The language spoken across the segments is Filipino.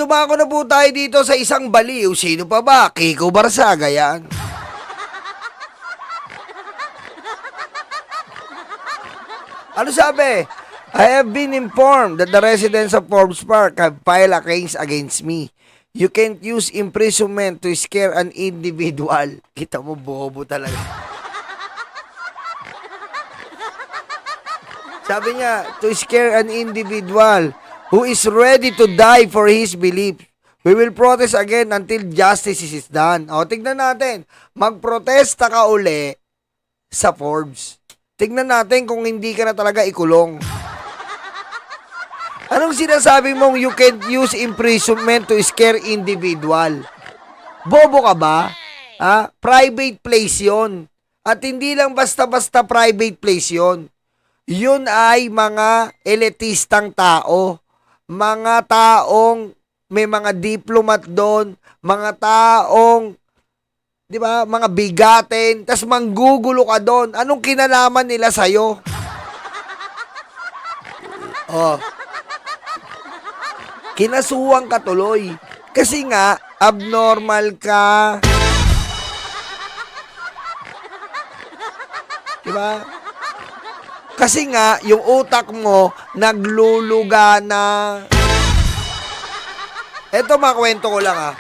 Dumako na po tayo dito sa isang baliw. Sino pa ba? Kiko Barsaga yan. Ano sabi? I have been informed that the residents of Forbes Park have filed a case against me. You can't use imprisonment to scare an individual. Kita mo, bobo talaga. Sabi niya, to scare an individual who is ready to die for his belief. We will protest again until justice is done. O, tignan natin. Magprotesta ka uli sa Forbes. Tignan natin kung hindi ka na talaga ikulong. Anong sinasabi mong you can't use imprisonment to scare individual? Bobo ka ba? Ha? Private place yon. At hindi lang basta-basta private place yon. Yun ay mga elitistang tao. Mga taong may mga diplomat doon, mga taong, di ba, mga bigatin, tas manggugulo ka doon. Anong kinalaman nila sa'yo? Oh. Kinasuhan ka tuloy. Kasi nga, abnormal ka. Di ba? Kasi nga, yung utak mo, nagluluga na. Eto, makwento ko lang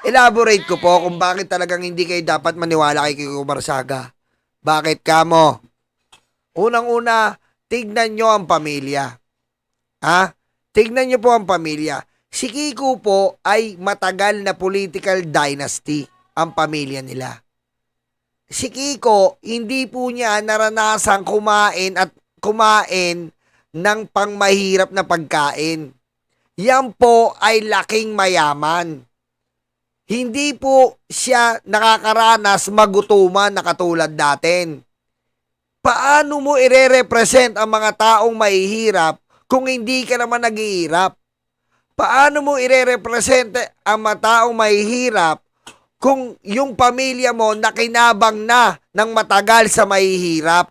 Elaborate ko po kung bakit talagang hindi kayo dapat maniwala kay Kiko Barsaga. Bakit kamo? Unang-una, tignan nyo ang pamilya. Ha? Tignan nyo po ang pamilya. Si Kiko po ay matagal na political dynasty ang pamilya nila. Si Kiko, hindi po niya naranasang kumain ng pangmahirap na pagkain. Yan po ay laking mayaman. Hindi po siya nakakaranas magutuman na katulad natin. Paano mo ire-represent ang mga taong mahihirap kung hindi ka naman naghihirap? Paano mo ire-represent ang mga taong mahihirap kung yung pamilya mo nakinabang na ng matagal sa mahihirap?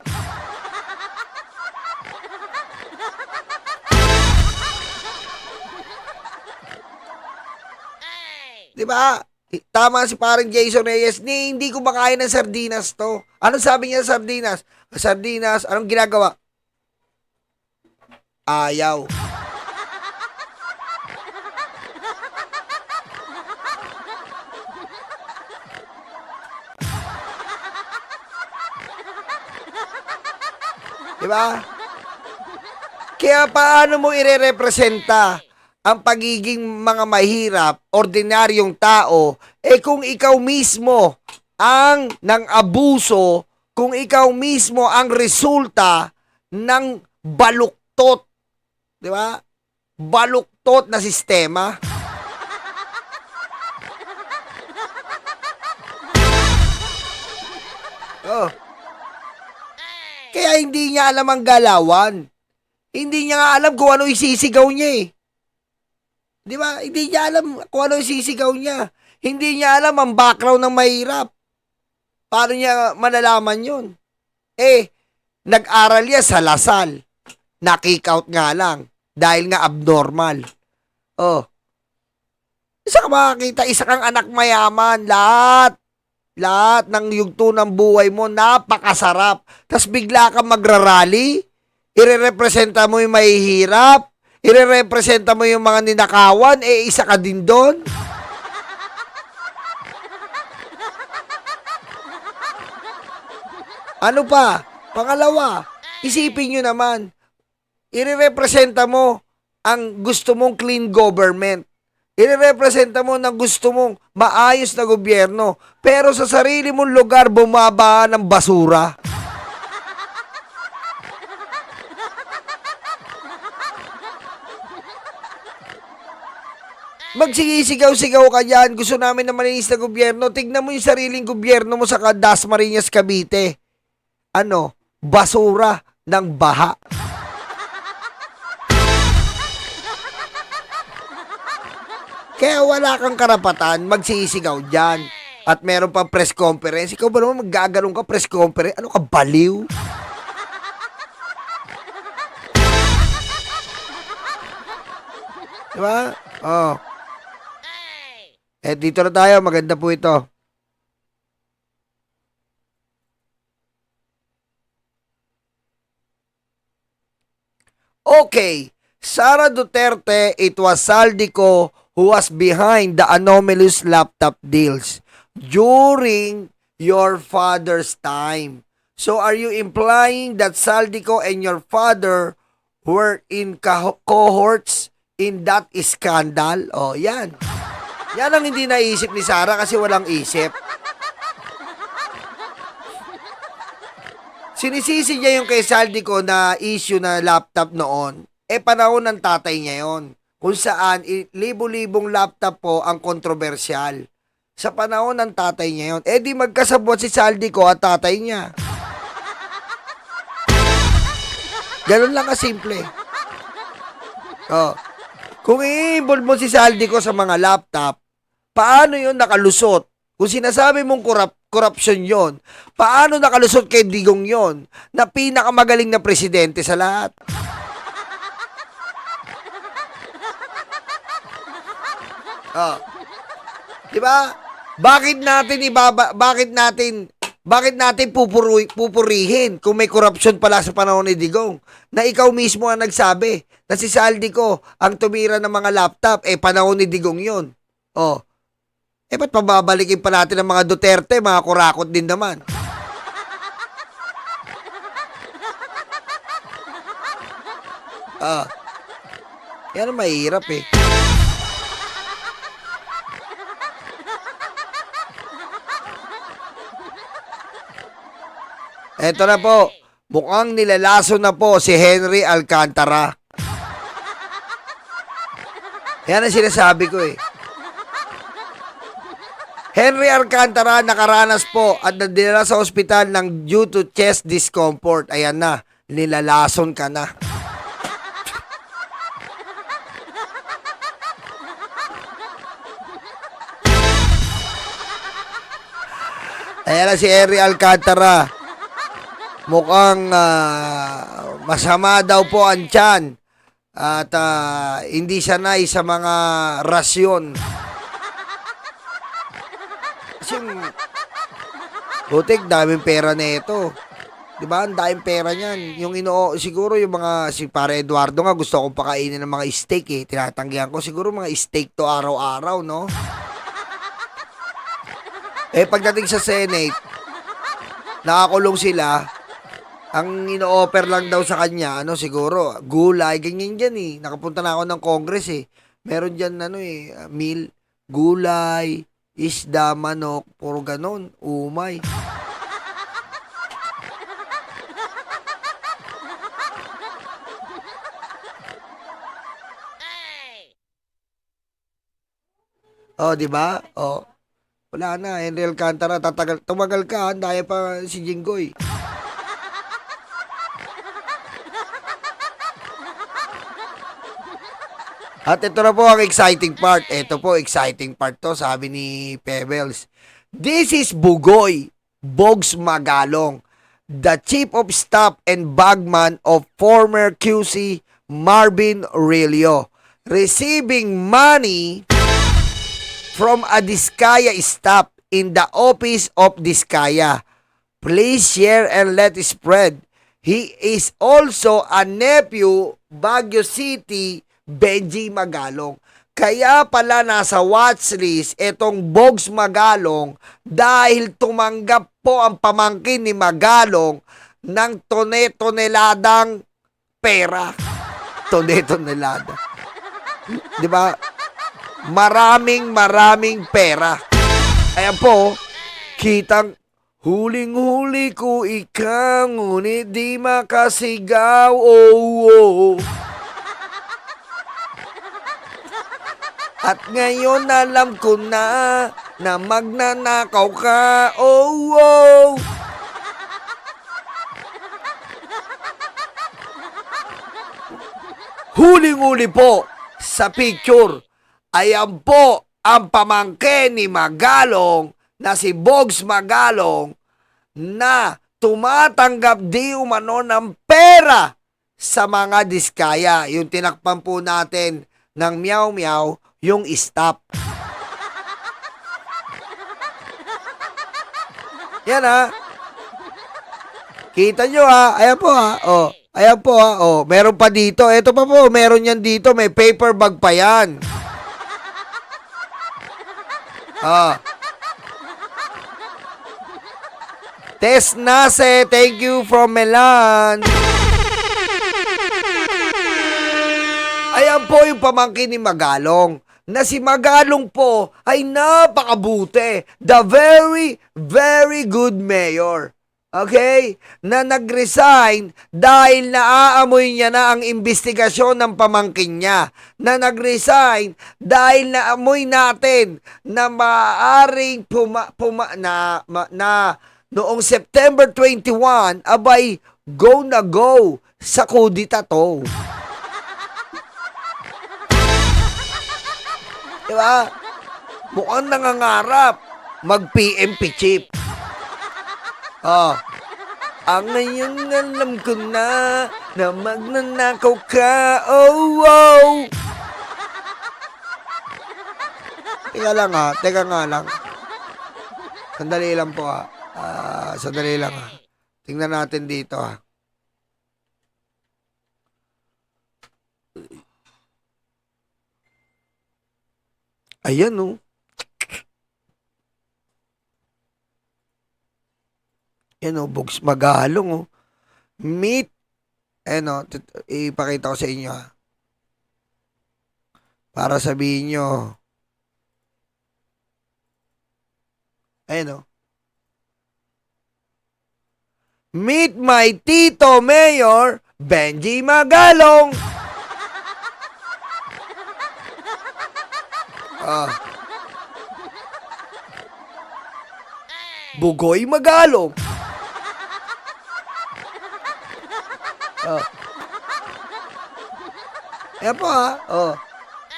Diba? Tama si parang Jason Reyes, hindi ko makain ng sardinas to. Ano sabi niya sa sardinas? Sardinas, anong ginagawa? Ayaw. Diba? Kaya paano mo ire-representa ang pagiging mga mahirap, ordinaryong tao, kung ikaw mismo ang nang-abuso, kung ikaw mismo ang resulta ng baluktot, di ba? Baluktot na sistema. Oh. Kaya hindi niya alam ang galawan. Hindi niya nga alam kung ano isisigaw niya Di ba? Hindi niya alam kung ano sisigaw niya. Hindi niya alam ang background ng mahirap. Paano niya malalaman yun? Nag-aral niya sa Lasal. Na-kick out nga lang. Dahil nga abnormal. Oh. Isa ka makakita, isa kang anak mayaman. Lahat ng yugto ng buhay mo, napakasarap. Tapos bigla kang magrarally. Ire-representa mo yung mahihirap. Ire-representa mo yung mga ninakawan, isa ka din doon. Ano pa? Pangalawa, isipin nyo naman, ire-representa mo ang gusto mong clean government. Ire-representa mo na gusto mong maayos na gobyerno, pero sa sarili mong lugar bumaba ng basura. Magsisigaw-sigaw ka dyan. Gusto namin na malinis na gobyerno. Tignan mo yung sariling gobyerno mo sa Dasmariñas, Cavite. Ano? Basura ng baha. Kaya wala kang karapatan magsisigaw dyan. At meron pang press conference. Ikaw ba naman maggagalong ka press conference? Ano ka, baliw? Di ba? Oh. Dito na tayo. Maganda po ito. Okay. Sara Duterte, it was Saldico who was behind the anomalous laptop deals during your father's time. So are you implying that Saldico and your father were in cohorts in that scandal? Oh, yan. Yan ang hindi naisip ni Sara kasi walang isip. Sinisisi niya yung kay Saldico na issue na laptop noon. Panahon ng tatay niya yon. Kung saan, libo-libong laptop po ang kontrobersyal. Sa panahon ng tatay niya yon. Di magkasabot si Saldico at tatay niya. Ganun lang kasimple. Oh. Kung i-involve mo si Saldico sa mga laptop, paano yun nakalusot? Kung sinasabi mong corruption yon, paano nakalusot kay Digong yon na pinakamagaling na presidente sa lahat? Oh. 'Di ba? Bakit natin pupurihin kung may corruption pala sa panahon ni Digong? Na ikaw mismo ang nagsabi na si Saldico ang tumira ng mga laptop, panahon ni Digong 'yon. Oh. Ba't pababalikin pa natin ang mga Duterte, mga kurakot din naman? Yan ang mahirap eh. Eto na po, mukhang nilalaso na po si Henry Alcantara. Yan ang sinasabi ko eh. Henry Alcantara nakaranas po at nadala sa ospital ng due to chest discomfort. Ayan na, nilalason ka na. Ayan na si Henry Alcantara. Mukhang masama daw po ang tiyan at hindi sanay sa mga rasyon. Kasi butik, daming pera na ito. Diba? Ang daming pera niyan. Siguro yung mga, si Pare Eduardo nga, gusto akong pakainin ng mga steak eh. Tinatanggihan ko. Siguro mga steak to araw-araw, no? Pagdating sa Senate, nakakulong sila. Ang ino-offer lang daw sa kanya, siguro, gulay, ganyan dyan eh. Nakapunta na ako ng Congress eh. Meron dyan, meal, gulay, isda, manok, puro ganon, umay. Oh, di ba? Oh. Wala na, Henry Alcantara, tumagal ka, dahil pa si Jinggoy. At ito na po ang exciting part. Ito po, exciting part to, sabi ni Pebbles. This is Bugoy, Bogs Magalong, the Chief of Staff and Bagman of former QC Marvin Aurelio, receiving money from a Diskaya staff in the office of Diskaya. Please share and let it spread. He is also a nephew, Baguio City, Benji Magalong. Kaya pala nasa watchlist itong Bogs Magalong dahil tumanggap po ang pamangkin ni Magalong ng toneladang pera. Tonelada. Di ba? Maraming pera. Ayan po, kitang huling-huli ko ikaw, ngunit di makasigaw. Oh. At ngayon alam ko na magnanakaw ka. Oh. Huling-huli po sa picture. Ayan po ang pamangkin ni Magalong na si Bogs Magalong na tumatanggap di umano ng pera sa mga Diskaya. Yung tinakpan po natin ng meow meow yung stop. Yan ha. Kita nyo ha. Ayan po ha. Oh. Ayan po ha. Oh. Meron pa dito. Ito pa po. Meron yan dito. May paper bag pa yan. Ah. Tess Nase. Thank you from Milan. Ayan po yung pamangkin ni Magalong. Na si Magalong po ay napakabuti. The very, very good mayor. Okay? Na nag-resign dahil naaamoy niya na ang investigasyon ng pamangkin niya. Na nag-resign dahil naamoy natin na maaaring noong September 21, abay, go na go sa kudita to. Diba? Mukhang nangangarap mag-PMP chip. Oh. Ang ngayon alam ko na magnanakaw ka. Oh, wow. Teka nga lang. Sandali lang po ha. Sandali lang ha. Tingnan natin dito ha. Ayan oh. Yan o, Bugs Magalong o. Meet. Ayan o, ipakita ko sa inyo ha. Para sabihin nyo. Ayan o. Meet my Tito Mayor, Benji Magalong. Bugoy Magalong. Ayan po ha.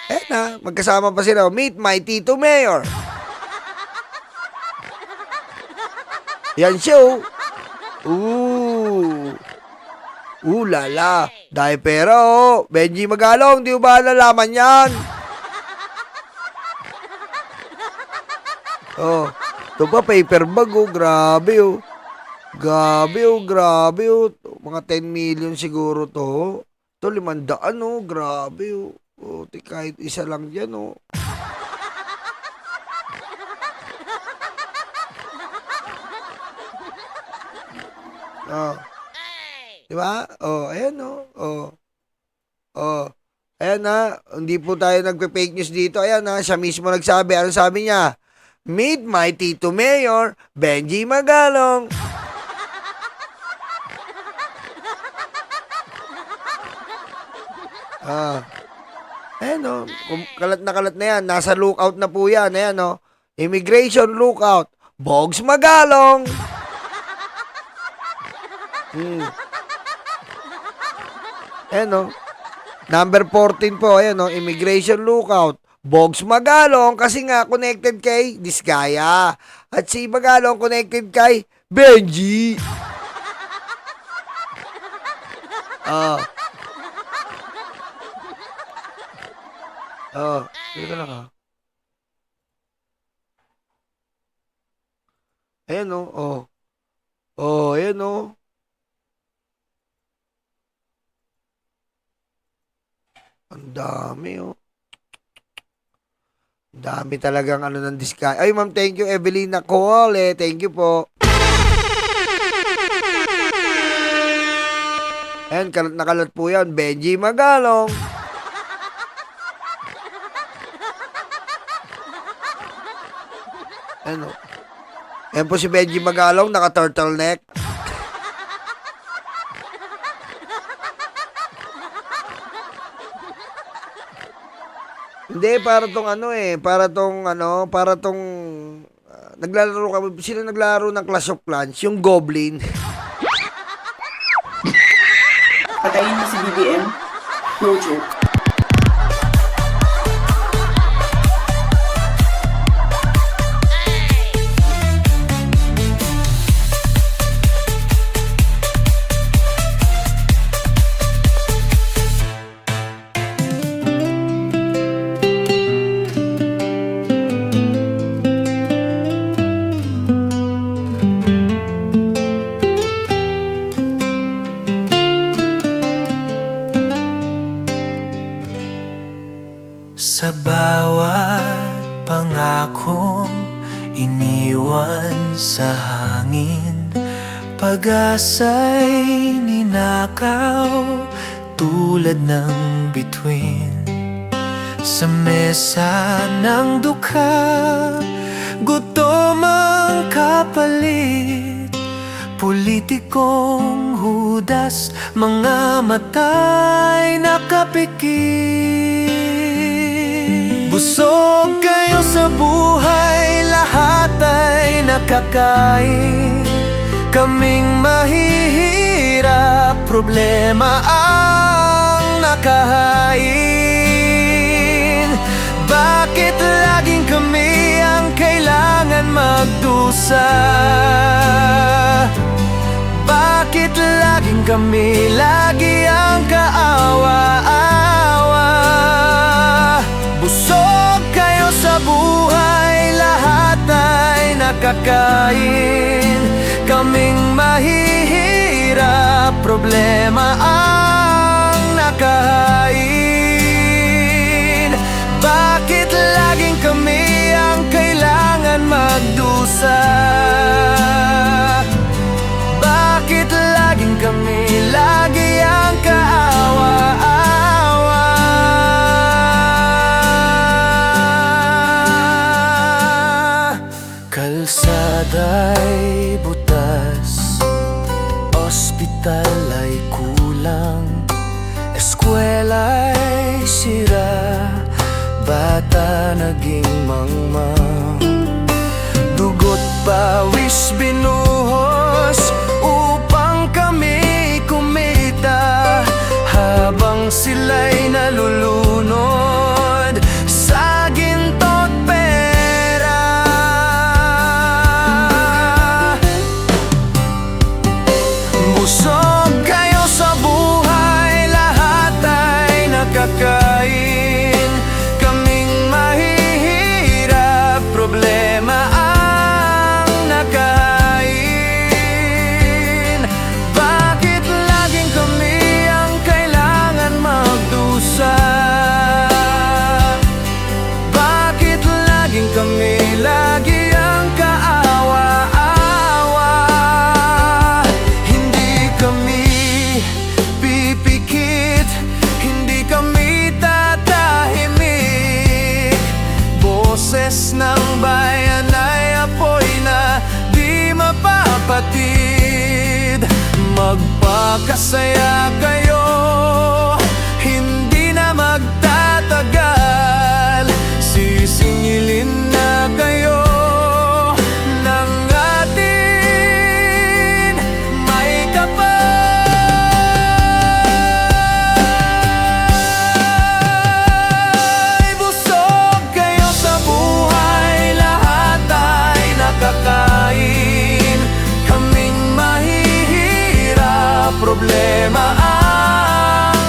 Ayan na. Magkasama pa sila. Meet my Tito Mayor. Yan siya oh. Lala. Dahil pera oh. Benji Magalong. Di ba nalaman yan? Ito pa paper bag oh. Grabe oh. Grabe oh. Mga 10 million siguro to. Ito 500 oh. Grabe oh. Kahit isa lang yan oh. Diba? Ayan oh. Ayan na. Hindi po tayo nagpe-fake news dito. Ayan na. Siya mismo nagsabi. Ano sabi niya? Meet my Tito Mayor, Benji Magalong. Ayan o. Kalat na yan. Nasa lookout na po yan. Ayan o. Immigration lookout. Bogs Magalong. Ayan o. Number 14 po. Ayan o. Immigration lookout. Bogs Magalong kasi nga connected kay Disgaya. At si Magalong connected kay Benji. Dito lang ha. Ayan o. Ayan o. Ang dami o. Dami talagang ano ng Disgaya. Ay, ma'am, thank you, Evelina Cole. Thank you po. Ayan, kalat na kalat po yan. Benji Magalong. Ayan o. Ayan po si Benji Magalong, naka-turtleneck. Hindi, para tong naglalaro kami, sino naglalaro ng Clash of Clans? Yung Goblin. Patayin mo si BBM. No joke. Sa bawat pangakong iniwan sa hangin, pag-asa'y ninakaw tulad ng bituin. Sa mesa ng dukha, gutom ang kapalit. Politikong hudas, mga mata'y nakapikit. Busog kayo sa buhay, lahat ay nakakain. Kaming mahihirap, problema ang nakahain. Bakit laging kami ang kailangan magdusa? Bakit laging kami, lagi ang kaawa-awa? Busog kayo sa buhay, lahat ay nakakain. Kaming mahihirap, problema ang nakahain. Bakit laging kami ang kailangan magdusa? Bakit laging kami, lagi ang kaawa-awa? Kalsada'y butas, ospital ay kulang, eskwela'y sira, bata naging mangmang. Dugot pawis binuhos upang kami kumita, habang sila'y nalulunod sa ginto't pera. Busog kayo sa buhay, lahat ay nakakain. Kaming mahihirap, problema ang nakahain. Bakit laging kami ang kailangan magdusa? Bakit laging kami, lagi ang kaawa-awa? Hindi kami pipikit, hindi kami tatahimik. Boses ng bayan ay apoy na di mapapatid. Magpakasaya kayo, hindi na magtatagal. Sisingilin na kayo ng atin may kapal. Busog kayo sa buhay, lahat ay nakakain. Kaming mahihirap, problema ang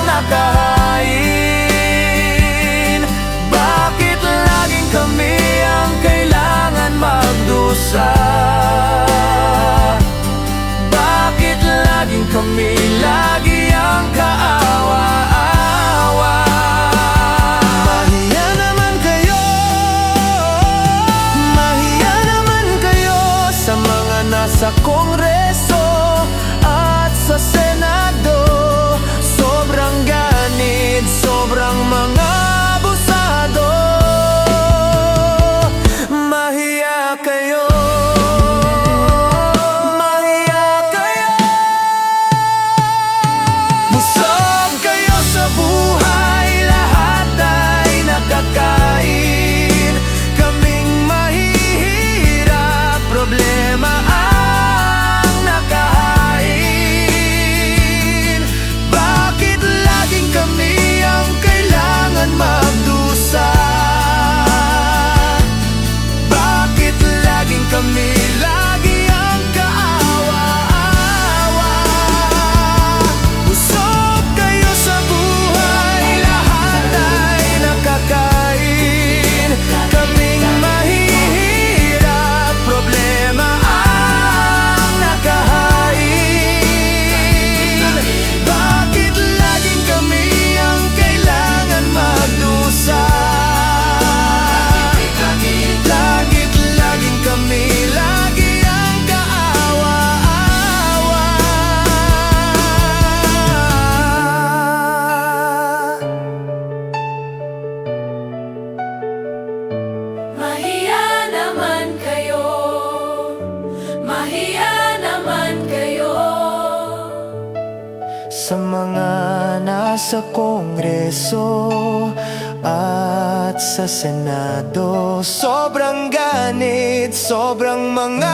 sa Kongreso at sa Senado. Sobrang ganit, sobrang mga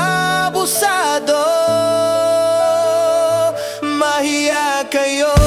abusado. Mahiya kayo.